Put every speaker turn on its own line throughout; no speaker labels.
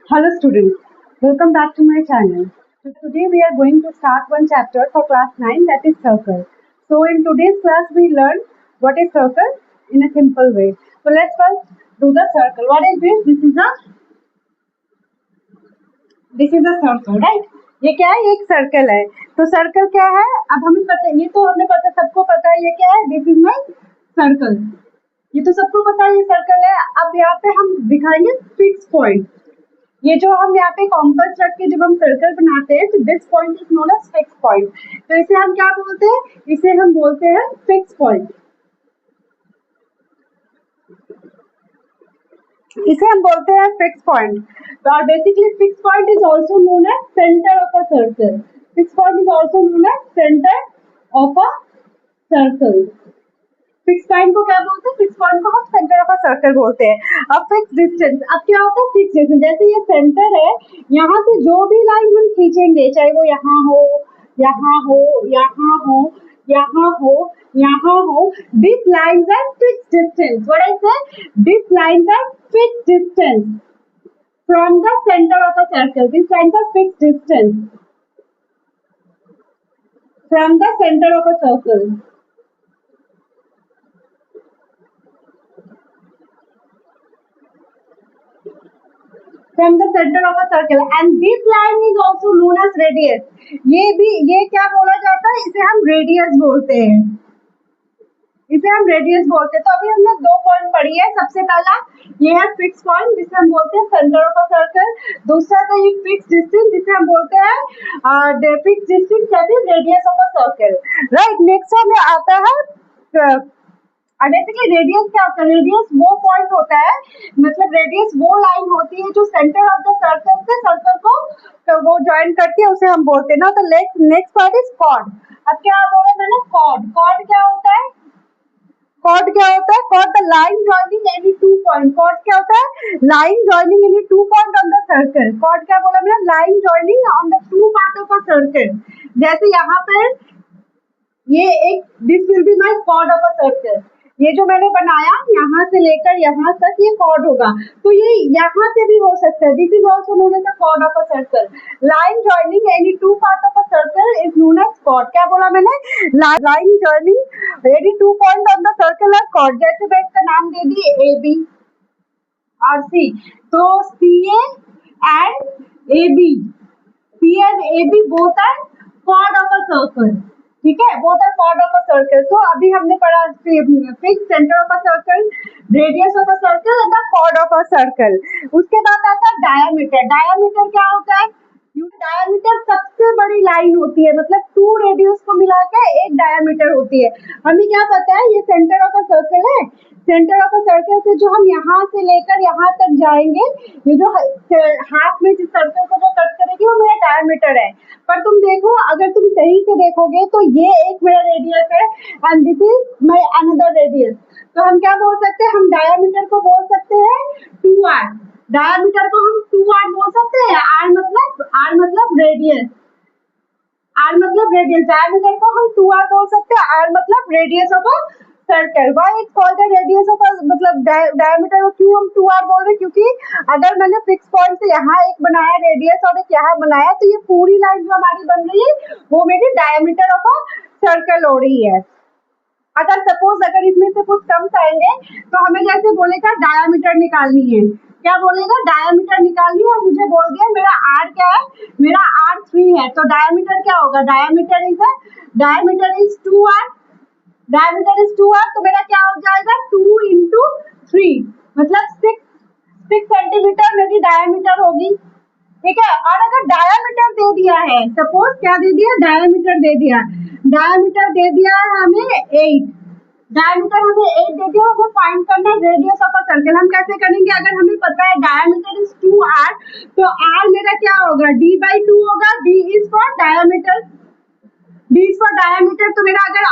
Hello students, welcome back to my channel. So today we are going to start one chapter for class 9, that is circle. So in today's class we learn what is circle in a simple way. So let's first do the circle. What is this? This is a circle, right? ये क्या है? एक circle है. तो circle क्या है? अब हमें पता है, ये तो हमें पता, सबको पता है ये क्या है. This is my circle. ये तो सबको पता है ये सर्कल है. अब यहाँ पे हम दिखाएंगे फिक्स पॉइंट. ये जो हम यहाँ पे कॉम्पस रख के जब हम सर्कल बनाते हैं तो this point is known as fix point. तो इसे हम क्या बोलते हैं? इसे हम बोलते हैं फिक्स पॉइंट. इसे हम बोलते हैं फिक्स पॉइंट. और basically fix point is also known as centre of a circle. Fix point is also known as centre of a circle. Fix point को क्या बोलते हैं? फिक्स पॉइंट को हम सेंटर ऑफ अ सर्कल बोलते हैं. अब फिक्स डिस्टेंस, अब क्या होता है फिक्स डिस्टेंस? जैसे ये सेंटर है, यहाँ से जो भी लाइन हम खींचेंगे, चाहे वो यहाँ हो, यहाँ हो, यहाँ हो, यहाँ हो, यहाँ हो, this lines are fix distance. What I say? This lines are fix distance from the centre of a circle. This lines are fix distance from the centre of a circle. From the center of a circle, and this line is also known as radius. ये क्या बोला जाता है? इसे हम radius बोलते हैं. इसे हम रेडियस बोलते हैं. तो अभी हमने दो पॉइंट पढ़ी है. सबसे पहला ये है फिक्स पॉइंट जिसे हम बोलते हैं सेंटर ऑफ अ सर्कल. दूसरा था ये फिक्स डिस्टेंस जिसे हम बोलते हैं फिक्स डिस्टेंस या फिर radius of a circle. Right. Next हमें आता है बेसिकली रेडियस. क्या होता है? रेडियस वो पॉइंट होता है, मतलब रेडियस वो लाइन होती है जो सेंटर ऑफ द सर्कल से सर्कल को तो वो ज्वाइन करती है, उसे हम बोलते हैं ना. तो नेक्स्ट पार्ट इज कॉर्ड. अब क्या बोला मैंने? कॉर्ड. कॉर्ड क्या होता है? कॉर्ड क्या होता है? Chord the line joining any two point. Chord क्या होता है? Line joining any two point on the circle. Chord क्या बोला मैंने? Line joining on the two part of a circle. जैसे यहाँ पे ये एक, this will be my chord of a circle. ये जो मैंने बनाया यहाँ से लेकर यहाँ तक ये कॉर्ड होगा. तो ये यहाँ से भी हो सकता है. This is also known as the chord of a circle. Line joining any two part of a circle is known as chord. क्या बोला मैंने? Line joining any two point on the circle है कॉर्ड. जैसे मैं इसका नाम दे दी A B और C. तो C A and A B, C and A B both are chord of a circle. ठीक है, both are chord of a circle. तो अभी हमने पढ़ा fix, centre of a circle, radius of a circle and the chord of a circle. उसके बाद आता है डायामीटर. डायामीटर क्या होता है? डायामीटर सबसे बड़ी लाइन होती है, मतलब टू रेडियस को मिला के एक डायामीटर होती है. हमें क्या पता है? ये सेंटर ऑफ अ सर्कल है. सेंटर ऑफ अ सर्कल से जो हम यहाँ से लेकर यहाँ तक जाएंगे, ये जो हाफ में जिस सर्कल को जो कट करेगी वो मेरा डायामीटर है. पर तुम देखो, अगर तुम सही से देखोगे तो ये एक मेरा रेडियस है and this is my another radius. तो हम क्या बोल सकते हैं? हम डायामीटर को बोल सकते हैं 2r. डायामीटर को हम 2r बोल सकते हैं. r मतलब रेडियस. r मतलब रेडियस. डायामीटर को हम 2r बोल सकते हैं. r मतलब radius of a circle. Why it's called the radius of अ, मतलब डायमीटर को क्यों हम 2r बोल रहे हैं? क्योंकि अगर मैंने फिक्स पॉइंट से यहाँ एक बनाया रेडियस और एक यहाँ बनाया, तो ये पूरी लाइन जो हमारी बन रही है वो मेरी डायमीटर ऑफ अ सर्कल हो रही है. अगर सपोज अगर इसमें से कुछ टर्म्स आएंगे तो हमें जैसे बोलेगा डायामीटर निकालनी है. क्या बोलेगा? डायामीटर निकालनी है. और मुझे बोल दिया मेरा r क्या है? मेरा r 3 है. तो डायामीटर क्या होगा? Diameter is 2r. Diameter is 2r. तो मेरा क्या हो जाएगा? 2 इंटू 3 मतलब 6 सेंटीमीटर मेरी डायमीटर होगी. ठीक है. और अगर डायमीटर दे दिया है, सपोज क्या दे दिया? डायमीटर दे दिया. डायमीटर दे दिया है हमें 8. डायमीटर हमें 8 दे दिया. हमें फाइंड करना है रेडियस ऑफ अ सर्कल. हम कैसे करेंगे? अगर हमें पता है डायमीटर इज 2r, तो r मेरा क्या होगा? d/2 होगा. d is for diameter. d is for diameter. तो मेरा अगर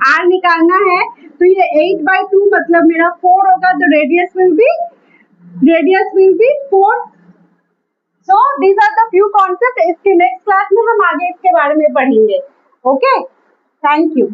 r निकालना है तो ये 8/2 मतलब मेरा 4 होगा. तो radius will be 4. So these are the few concept. इसके नेक्स्ट क्लास में हम आगे इसके बारे में पढ़ेंगे. Okay, thank you.